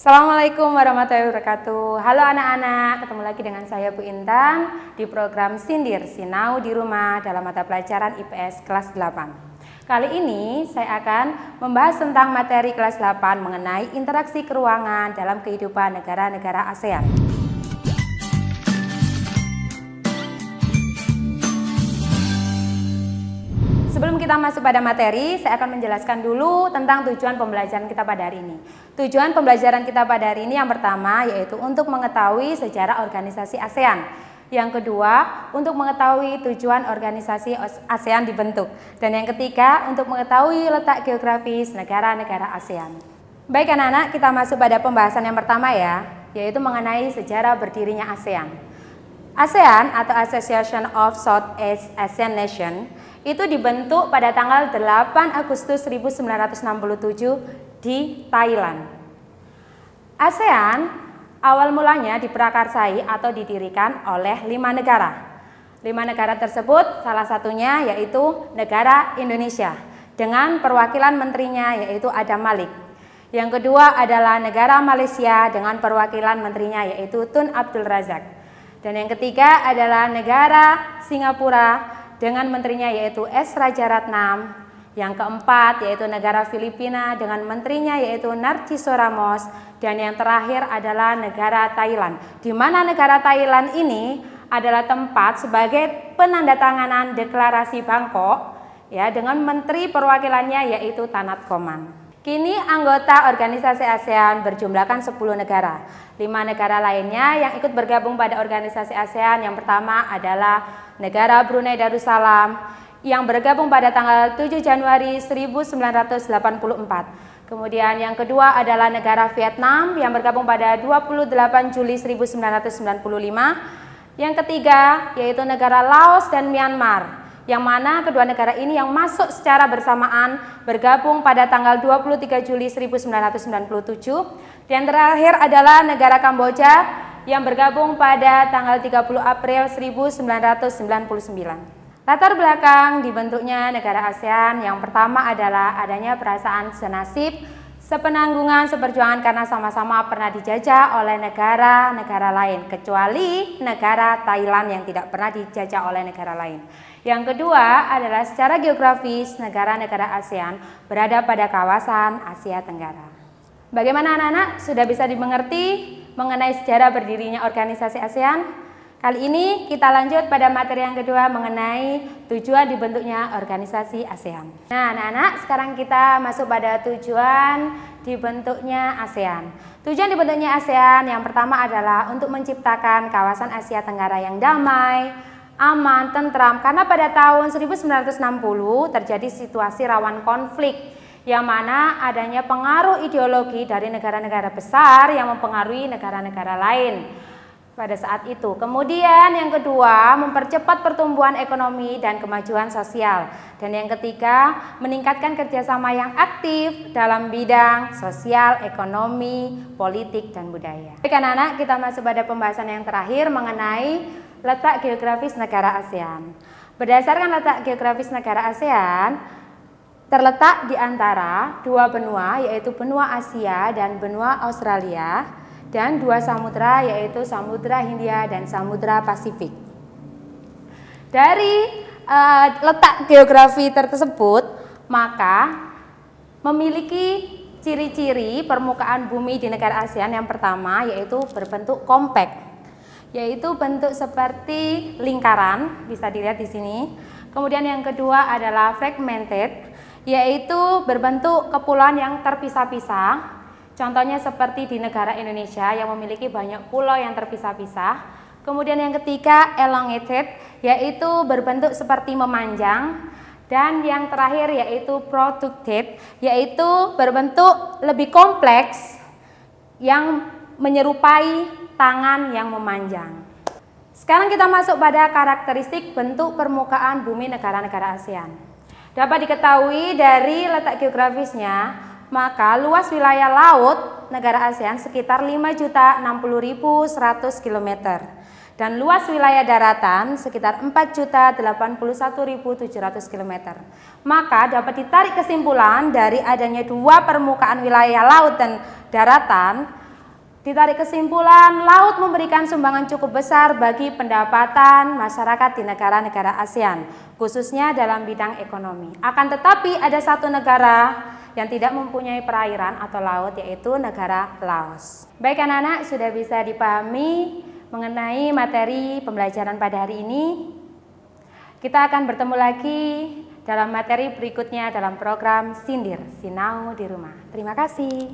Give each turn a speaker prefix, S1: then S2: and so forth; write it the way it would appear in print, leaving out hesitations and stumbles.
S1: Assalamualaikum warahmatullahi wabarakatuh. Halo anak-anak, ketemu lagi dengan saya Bu Intan di program Sindir Sinau di Rumah dalam mata pelajaran IPS kelas 8. Kali ini saya akan membahas tentang materi kelas 8 mengenai interaksi keuangan dalam kehidupan negara-negara ASEAN. Sebelum kita masuk pada materi, saya akan menjelaskan dulu tentang tujuan pembelajaran kita pada hari ini. Tujuan pembelajaran kita pada hari ini yang pertama yaitu untuk mengetahui sejarah organisasi ASEAN. Yang kedua, untuk mengetahui tujuan organisasi ASEAN dibentuk. Dan yang ketiga, untuk mengetahui letak geografis negara-negara ASEAN. Baik anak-anak, kita masuk pada pembahasan yang pertama ya, yaitu mengenai sejarah berdirinya ASEAN. ASEAN atau Association of Southeast Asian Nations itu dibentuk pada tanggal 8 Agustus 1967 di Thailand. ASEAN awal mulanya diprakarsai atau didirikan oleh 5 negara. 5 negara tersebut salah satunya yaitu negara Indonesia dengan perwakilan menterinya yaitu Adam Malik. Yang kedua adalah negara Malaysia dengan perwakilan menterinya yaitu Tun Abdul Razak. Dan yang ketiga adalah negara Singapura dengan menterinya yaitu S. Rajaratnam. Yang keempat yaitu negara Filipina dengan menterinya yaitu Narciso Ramos. Dan yang terakhir adalah negara Thailand, di mana negara Thailand ini adalah tempat sebagai penandatanganan deklarasi Bangkok ya, dengan menteri perwakilannya yaitu Tanat Koman. Kini anggota organisasi ASEAN berjumlahkan 10 negara. 5 negara lainnya yang ikut bergabung pada organisasi ASEAN yang pertama adalah negara Brunei Darussalam yang bergabung pada tanggal 7 Januari 1984. Kemudian yang kedua adalah negara Vietnam yang bergabung pada 28 Juli 1995. Yang ketiga yaitu negara Laos dan Myanmar, yang mana kedua negara ini yang masuk secara bersamaan bergabung pada tanggal 23 Juli 1997. Dan terakhir adalah negara Kamboja yang bergabung pada tanggal 30 April 1999. Latar belakang dibentuknya negara ASEAN yang pertama adalah adanya perasaan senasib, sepenanggungan, seperjuangan karena sama-sama pernah dijajah oleh negara-negara lain, kecuali negara Thailand yang tidak pernah dijajah oleh negara lain. Yang kedua adalah secara geografis negara-negara ASEAN berada pada kawasan Asia Tenggara. Bagaimana anak-anak? Sudah bisa dimengerti mengenai sejarah berdirinya organisasi ASEAN? Kali ini kita lanjut pada materi yang kedua mengenai tujuan dibentuknya organisasi ASEAN. Nah anak-anak, sekarang kita masuk pada tujuan dibentuknya ASEAN. Tujuan dibentuknya ASEAN yang pertama adalah untuk menciptakan kawasan Asia Tenggara yang damai, aman, tentram, karena pada tahun 1960 terjadi situasi rawan konflik yang mana adanya pengaruh ideologi dari negara-negara besar yang mempengaruhi negara-negara lain pada saat itu. Kemudian yang kedua, mempercepat pertumbuhan ekonomi dan kemajuan sosial. Dan yang ketiga, meningkatkan kerjasama yang aktif dalam bidang sosial, ekonomi, politik, dan budaya. Baik anak-anak, kita masuk pada pembahasan yang terakhir mengenai letak geografis negara ASEAN. Berdasarkan letak geografis negara ASEAN, terletak di antara dua benua yaitu benua Asia dan benua Australia, dan dua samudra yaitu Samudra Hindia dan Samudra Pasifik. Dari letak geografi tersebut, maka memiliki ciri-ciri permukaan bumi di negara ASEAN yang pertama yaitu berbentuk kompak, yaitu bentuk seperti lingkaran, bisa dilihat di sini. Kemudian yang kedua adalah fragmented, yaitu berbentuk kepulauan yang terpisah-pisah. Contohnya seperti di negara Indonesia yang memiliki banyak pulau yang terpisah-pisah. Kemudian yang ketiga elongated, yaitu berbentuk seperti memanjang. Dan yang terakhir yaitu protruded, yaitu berbentuk lebih kompleks yang menyerupai tangan yang memanjang. Sekarang kita masuk pada karakteristik bentuk permukaan bumi negara-negara ASEAN. Dapat diketahui dari letak geografisnya, maka luas wilayah laut negara ASEAN sekitar 5.060.100 km dan luas wilayah daratan sekitar 4.081.700 km. Maka dapat ditarik kesimpulan dari adanya dua permukaan wilayah laut dan daratan, Ditarik kesimpulan, laut memberikan sumbangan cukup besar bagi pendapatan masyarakat di negara-negara ASEAN, khususnya dalam bidang ekonomi. Akan tetapi ada satu negara yang tidak mempunyai perairan atau laut, yaitu negara Laos. Baik anak-anak, sudah bisa dipahami mengenai materi pembelajaran pada hari ini. Kita akan bertemu lagi dalam materi berikutnya dalam program Sindir, Sinau di Rumah. Terima kasih.